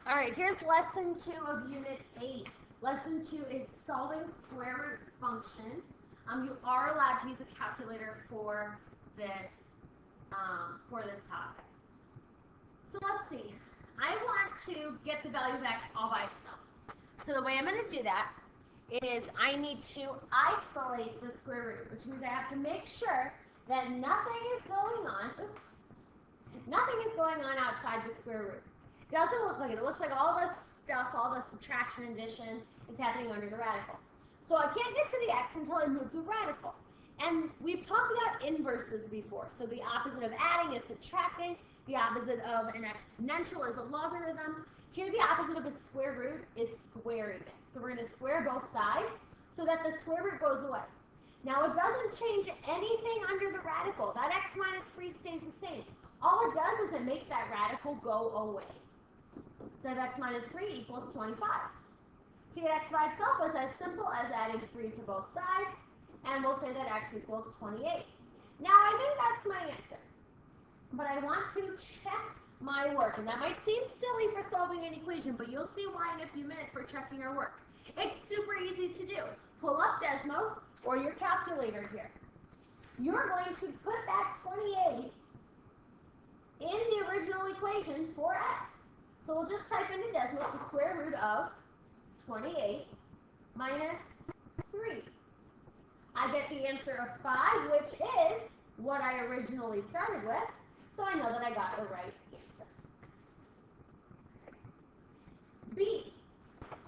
All right, here's lesson 2 of Unit 8. Lesson 2 is solving square root functions. You are allowed to use a calculator for this topic. So let's see. I want to get the value of x all by itself. So the way I'm going to do that is I need to isolate the square root, which means I have to make sure that nothing is going on. Nothing is going on outside the square root. Doesn't look like it. It looks like all this stuff, all the subtraction, addition, is happening under the radical. So I can't get to the x until I move the radical. And we've talked about inverses before. So the opposite of adding is subtracting. The opposite of an exponential is a logarithm. Here the opposite of a square root is squaring it. So we're going to square both sides so that the square root goes away. Now it doesn't change anything under the radical. That x minus 3 stays the same. All it does is it makes that radical go away. So x minus 3 equals 25. To get x by itself is as simple as adding 3 to both sides, and we'll say that x equals 28. Now I think that's my answer, but I want to check my work, and that might seem silly for solving an equation, but you'll see why in a few minutes for checking your work. It's super easy to do. Pull up Desmos or your calculator here. You're going to put that 28 in the original equation for x. So we'll just type into Desmos the square root of 28 minus 3. I get the answer of 5, which is what I originally started with, so I know that I got the right answer. B.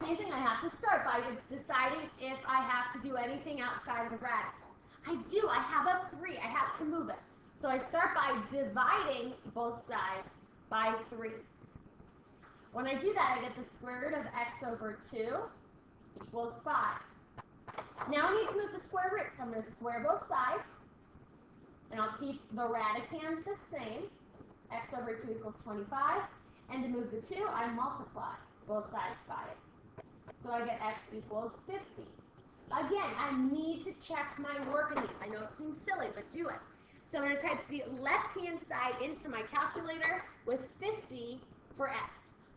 Same thing, I have to start by deciding if I have to do anything outside of the radical. I do, I have a 3, I have to move it. So I start by dividing both sides by 3. When I do that, I get the square root of x over 2 equals 5. Now I need to move the square root, so I'm going to square both sides, and I'll keep the radicand the same, x over 2 equals 25, and to move the 2, I multiply both sides by it. So I get x equals 50. Again, I need to check my work in these. I know it seems silly, but do it. So I'm going to type the left-hand side into my calculator with 50 for x.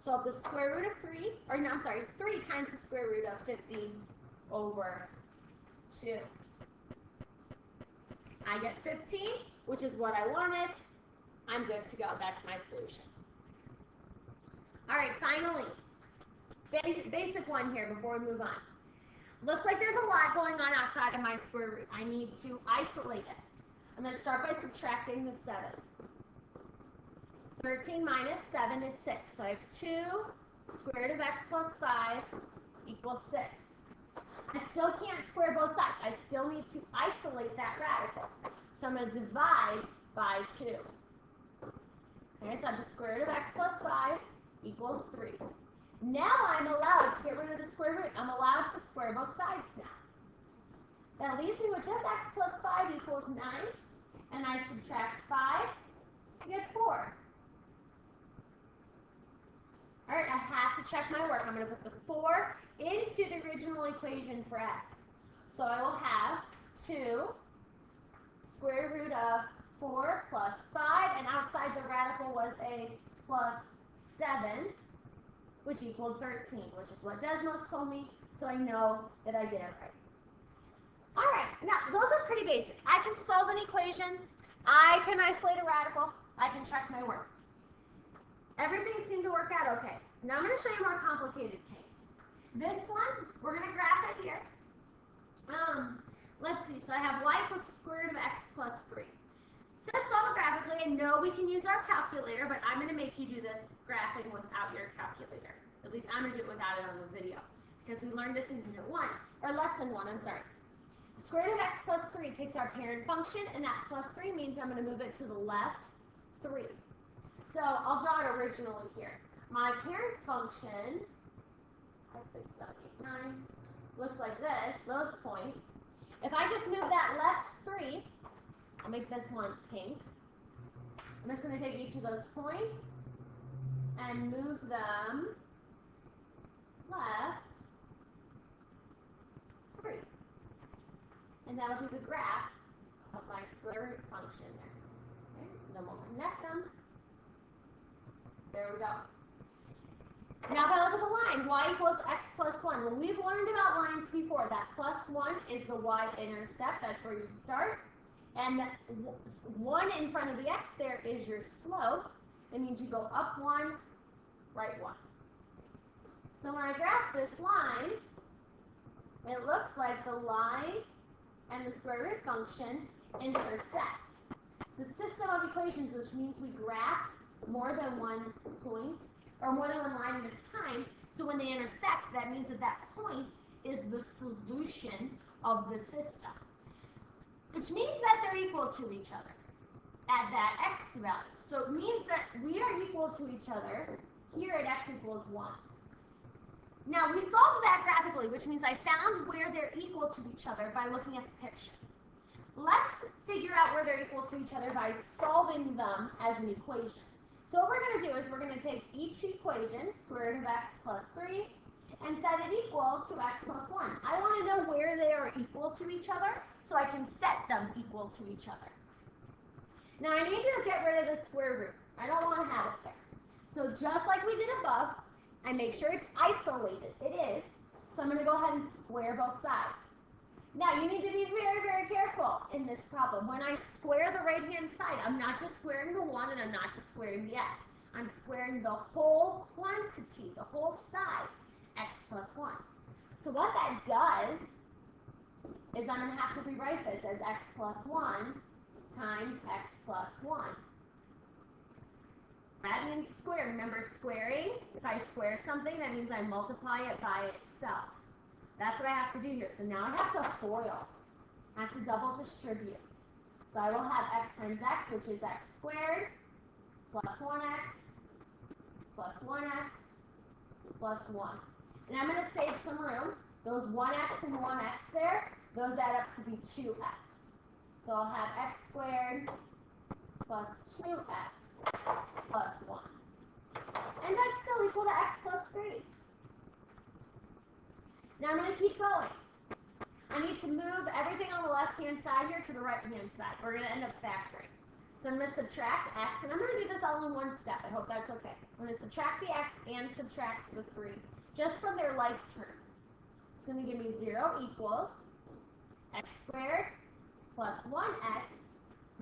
So the square root of 3 times the square root of 50 over 2. I get 15, which is what I wanted. I'm good to go. That's my solution. All right, finally, basic one here before we move on. Looks like there's a lot going on outside of my square root. I need to isolate it. I'm going to start by subtracting the 7. 13 minus 7 is 6. So I have 2 square root of x plus 5 equals 6. I still can't square both sides. I still need to isolate that radical. So I'm going to divide by 2. Okay, so I have the square root of x plus 5 equals 3. Now I'm allowed to get rid of the square root. I'm allowed to square both sides now. That leaves me with just x plus 5 equals 9. And I subtract 5 to get 4. All right, I have to check my work. I'm going to put the 4 into the original equation for x. So I will have 2 square root of 4 plus 5, and outside the radical was a plus 7, which equaled 13, which is what Desmos told me, so I know that I did it right. All right, now those are pretty basic. I can solve an equation, I can isolate a radical, I can check my work. Everything seemed to work out okay. Now I'm going to show you a more complicated case. This one, we're going to graph it here. Let's see, so I have y equals the square root of x plus 3. So to solve it graphically, I know we can use our calculator, but I'm going to make you do this graphing without your calculator. At least I'm going to do it without it on the video, because we learned this in Unit 1, or Lesson 1, I'm sorry. The square root of x plus 3 takes our parent function, and that plus 3 means I'm going to move it to the left 3. So I'll draw it originally here. My parent function, 5, 6, 7, 8, 9, looks like this, those points. If I just move that left 3, I'll make this one pink. I'm just going to take each of those points and move them left 3. And that'll be the graph of my square root function there. Okay? And then we'll connect them. There we go. find y equals x plus 1. Well, we've learned about lines before. That plus 1 is the y-intercept. That's where you start. And 1 in front of the x there is your slope. That means you go up 1, right 1. So when I graph this line, it looks like the line and the square root function intersect. It's a system of equations, which means we graph more than one point, or more than one line at a time. So when they intersect, that means that that point is the solution of the system, which means that they're equal to each other at that x value. So it means that we are equal to each other here at x equals 1. Now, we solved that graphically, which means I found where they're equal to each other by looking at the picture. Let's figure out where they're equal to each other by solving them as an equation. So what we're going to do is we're going to take each equation, square root of x plus 3, and set it equal to x plus 1. I want to know where they are equal to each other so I can set them equal to each other. Now, I need to get rid of the square root. I don't want to have it there. So just like we did above, I make sure it's isolated. It is. So I'm going to go ahead and square both sides. Now, you need to be very, very careful in this problem. When I square the right-hand side, I'm not just squaring the 1 and I'm not just squaring the x. I'm squaring the whole quantity, the whole side, x plus 1. So what that does is I'm going to have to rewrite this as x plus 1 times x plus 1. That means square. Remember, squaring, if I square something, that means I multiply it by itself. That's what I have to do here. So now I have to FOIL. I have to double distribute. So I will have x times x, which is x squared, plus 1x, plus 1x, plus 1. And I'm going to save some room. Those 1x and 1x there, those add up to be 2x. So I'll have x squared plus 2x plus 1. And that's still equal to x plus 3. Now I'm going to keep going. I need to move everything on the left-hand side here to the right-hand side. We're going to end up factoring. So I'm going to subtract x, and I'm going to do this all in one step. I hope that's okay. I'm going to subtract the x and subtract the 3, just from their like terms. It's going to give me 0 equals x squared plus 1x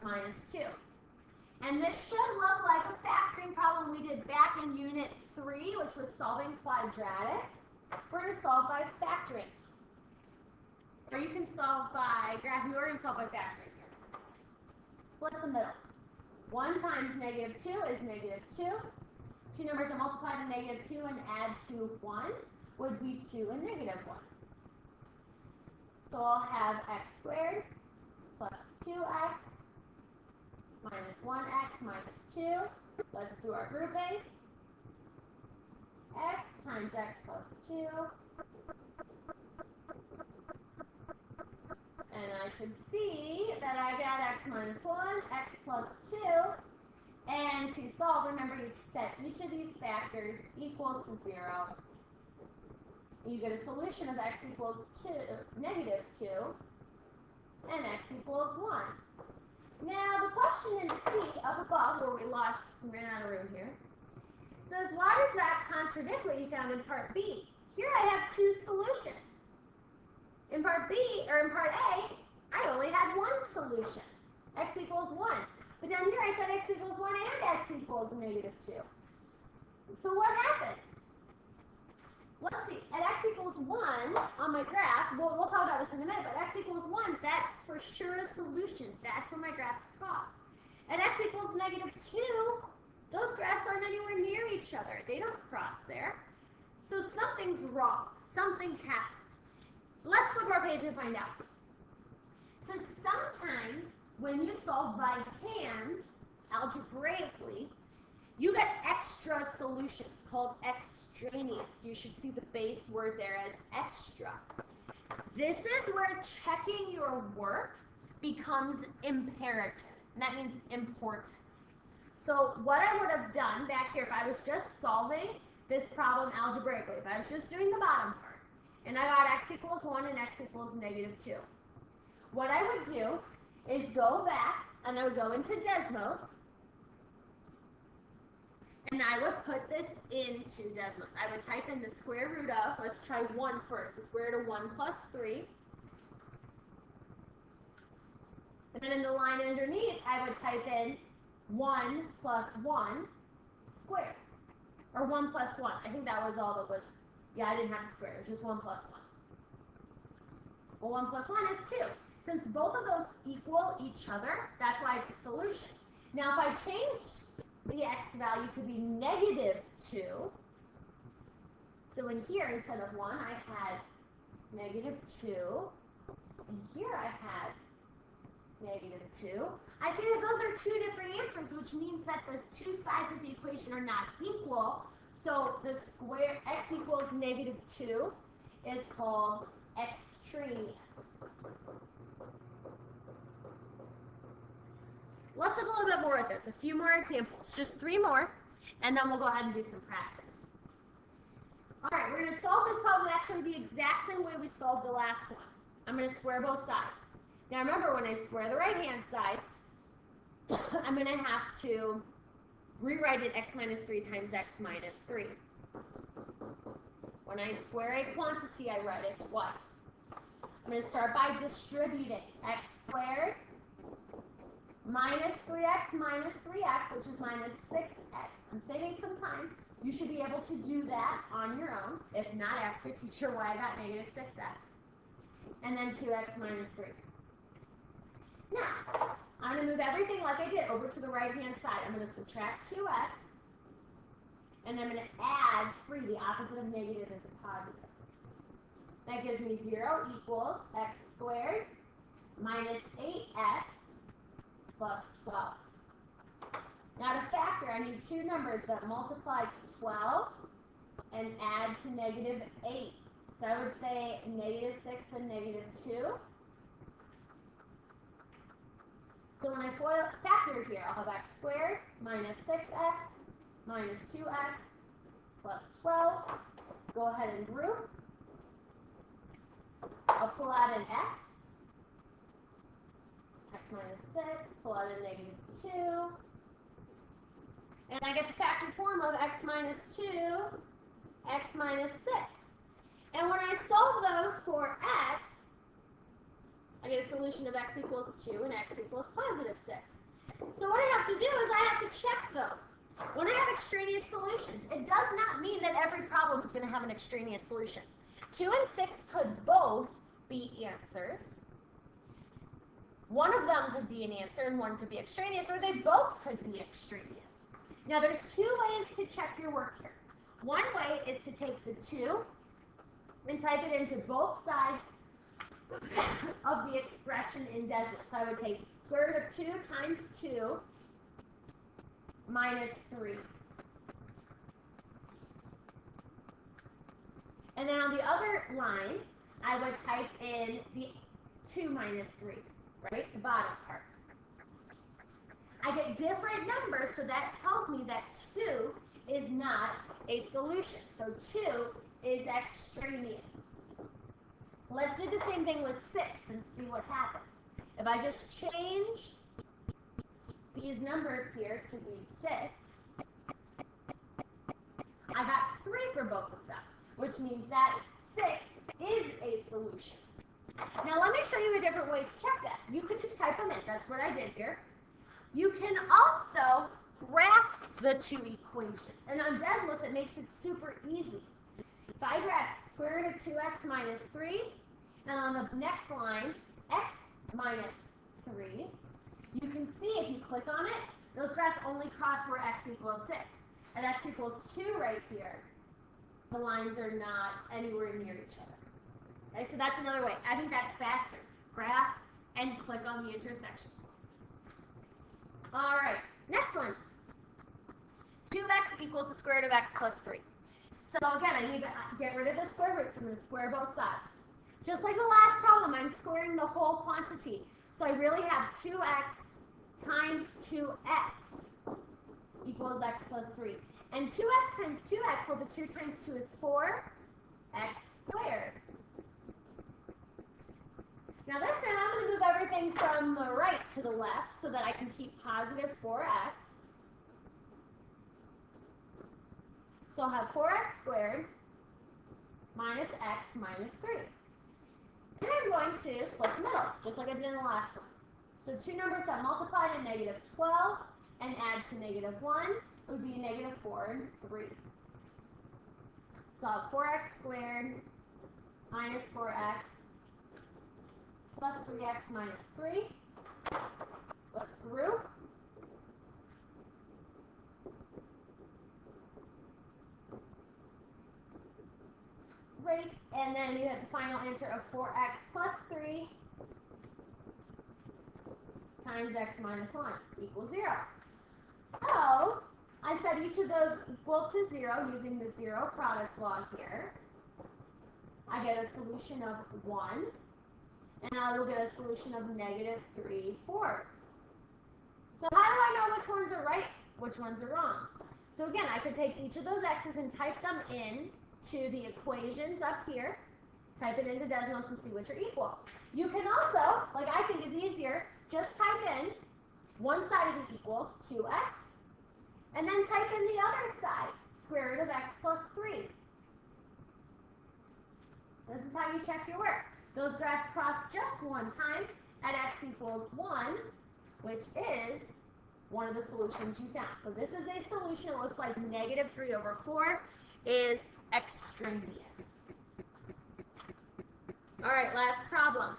minus 2. And this should look like a factoring problem we did back in Unit 3, which was solving quadratics. We're going to solve by factoring. Or you can solve by graphing. We're going to solve by factoring here. Split the middle. 1 times negative 2 is negative 2. Two numbers that multiply to negative 2 and add to 1 would be 2 and negative 1. So I'll have x squared plus 2x minus 1x minus 2. Let's do our grouping. X times x plus 2. And I should see that I got x minus 1, x plus 2. And to solve, remember you set each of these factors equal to 0. You get a solution of x equals negative 2 and x equals 1. Now the question in C up above, where we ran out of room here, says why does that contradict what you found in part B? Here I have 2 solutions. In part B, or in part A, I only had 1 solution, x equals 1. But down here I said x equals 1 and x equals negative 2. So what happens? Let's see, at x equals 1 on my graph, we'll talk about this in a minute, but x equals 1, that's for sure a solution. That's where my graphs cross. At x equals negative 2, those graphs aren't anywhere near each other. They don't cross there. So something's wrong. Something happened. Let's flip our page and find out. So sometimes when you solve by hand, algebraically, you get extra solutions called extraneous. You should see the base word there as extra. This is where checking your work becomes imperative. And that means important. So what I would have done back here if I was just solving this problem algebraically, if I was just doing the bottom part, and I got x equals 1 and x equals negative 2. What I would do is go back, and I would go into Desmos, And I would put this into Desmos. I would type in the square root of, let's try 1 first, the square root of 1 plus 3. And then in the line underneath, I would type in 1 plus 1 squared. Or 1 plus 1. I think that was all that was, yeah, I didn't have to square it. It was just 1 plus 1. Well, 1 plus 1 is 2. Since both of those equal each other, that's why it's a solution. Now, if I change the x value to be negative 2, so in here, instead of 1, I had negative 2, and here I had negative 2. I see that those are two different answers, which means that the two sides of the equation are not equal. So the square x equals negative 2 is called extraneous. Let's look a little bit more at this. A few more examples. Just 3 more, and then we'll go ahead and do some practice. All right, we're going to solve this problem actually the exact same way we solved the last one. I'm going to square both sides. Now remember, when I square the right-hand side, I'm going to have to rewrite it x minus 3 times x minus 3. When I square a quantity, I write it twice. I'm going to start by distributing x squared minus 3x minus 3x, which is minus 6x. I'm saving some time. You should be able to do that on your own. If not, ask your teacher why I got negative 6x. And then 2x minus 3. Now, I'm going to move everything like I did over to the right-hand side. I'm going to subtract 2x, and I'm going to add 3. The opposite of negative is a positive. That gives me 0 equals x squared minus 8x plus 12. Now to factor, I need two numbers that multiply to 12 and add to negative 8. So I would say negative 6 and negative 2. So when I factor here, I'll have x squared minus 6x minus 2x plus 12. Go ahead and group. I'll pull out an x. X minus 6, pull out a negative 2. And I get the factored form of x minus 2, x minus 6. And when I solve those for x, I get a solution of x equals 2 and x equals positive 6. So what I have to do is I have to check those. When I have extraneous solutions, it does not mean that every problem is going to have an extraneous solution. 2 and 6 could both be answers. One of them could be an answer and one could be extraneous, or they both could be extraneous. Now there's 2 ways to check your work here. One way is to take the 2 and type it into both sides of the expression in Desmos. So I would take square root of 2 times 2 minus 3. And then on the other line, I would type in the 2 minus 3, right? The bottom part. I get different numbers, so that tells me that 2 is not a solution. So 2 is extraneous. Let's do the same thing with 6 and see what happens. If I just change these numbers here to be 6, I got 3 for both of them, which means that 6 is a solution. Now let me show you a different way to check that. You could just type them in. That's what I did here. You can also graph the 2 equations. And on Desmos, it makes it super easy. If I graph square root of 2x minus 3, and on the next line, x minus 3, you can see if you click on it, those graphs only cross where x equals 6. At x equals 2 right here, the lines are not anywhere near each other. Okay, so that's another way. I think that's faster. Graph and click on the intersection. All right, next one. 2x equals the square root of x plus 3. So again, I need to get rid of the square roots. I'm going to square both sides. Just like the last problem, I'm squaring the whole quantity. So I really have 2x times 2x equals x plus 3. And 2x times 2x, well, the 2 times 2 is 4, x squared. Now this time I'm going to move everything from the right to the left so that I can keep positive 4x. So I'll have 4x squared minus x minus 3. And I'm going to split the middle, just like I did in the last one. So two numbers that multiplied at negative 12 and add to negative 1 would be negative 4 and 3. So I'll have 4x squared minus 4x plus 3x minus 3. Let's group. Great. And then you have the final answer of 4x plus 3 times x minus 1 equals 0. So I set each of those equal to 0 using the zero product law here. I get a solution of 1, and I will get a solution of negative 3/4. So how do I know which ones are right, which ones are wrong? So again, I could take each of those x's and type them in to the equations up here, type it into decimals and see which are equal. You can also, like I think is easier, just type in one side of the equals, 2x, and then type in the other side, square root of x plus 3. This is how you check your work. Those graphs cross just one time at x equals 1, which is one of the solutions you found. So this is a solution. It looks like negative 3/4 is extraneous. All right, last problem.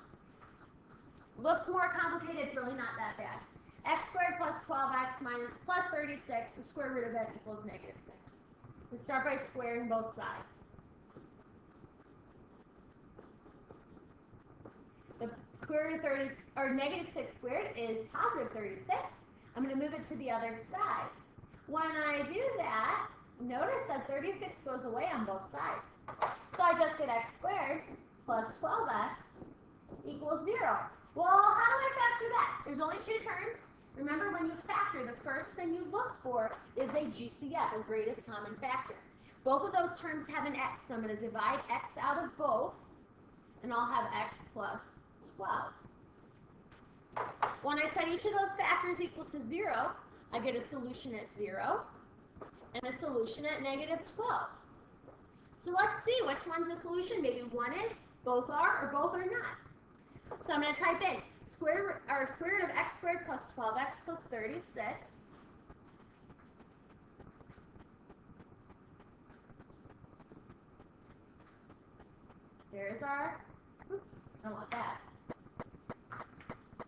Looks more complicated. It's really not that bad. X squared plus 12x minus plus 36, the square root of it equals negative 6. We start by squaring both sides. The square root of 30, or negative 6 squared is positive 36. I'm going to move it to the other side. When I do that, notice that 36 goes away on both sides. So I just get x squared plus 12x equals 0. Well, how do I factor that? There's only two terms. Remember, when you factor, the first thing you look for is a GCF, or greatest common factor. Both of those terms have an x, so I'm going to divide x out of both, and I'll have x plus 12. When I set each of those factors equal to 0, I get a solution at 0 and a solution at negative 12. So let's see which one's the solution. Maybe one is, both are, or both are not. So I'm going to type in square root of x squared plus 12x plus 36. There's our, oops, don't want that.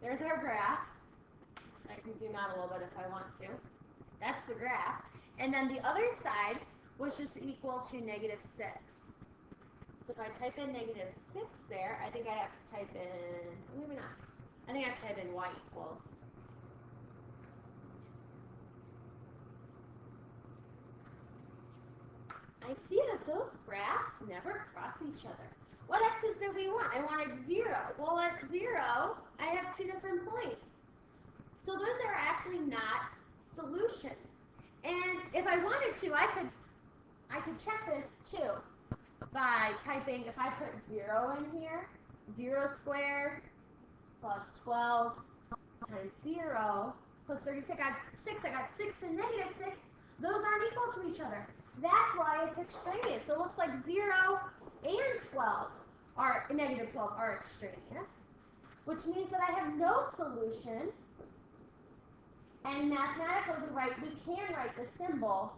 There's our graph. I can zoom out a little bit if I want to. That's the graph. And then the other side was just equal to negative 6. So if I type in negative 6 there, I think I have to type in, maybe not. I think I have to type in y equals. I see that those graphs never cross each other. What x's do we want? I wanted 0. Well, at 0, I have two different points. So those are actually not solutions. And if I wanted to, I could check this too by typing, if I put 0 in here, 0 squared plus 12 times 0 plus 36, I got 6 and negative 6. Those aren't equal to each other. That's why it's extraneous. So it looks like 0 and 12 are, negative 12 are extraneous, which means that I have no solution. And mathematically, we can write the symbol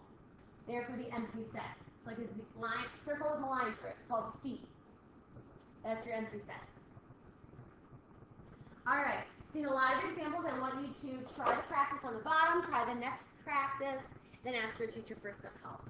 there for the empty set. It's like a line, circle with a line through it. It's called phi. That's your empty set. All right, seen a lot of examples. I want you to try the practice on the bottom, try the next practice, then ask your teacher for some help.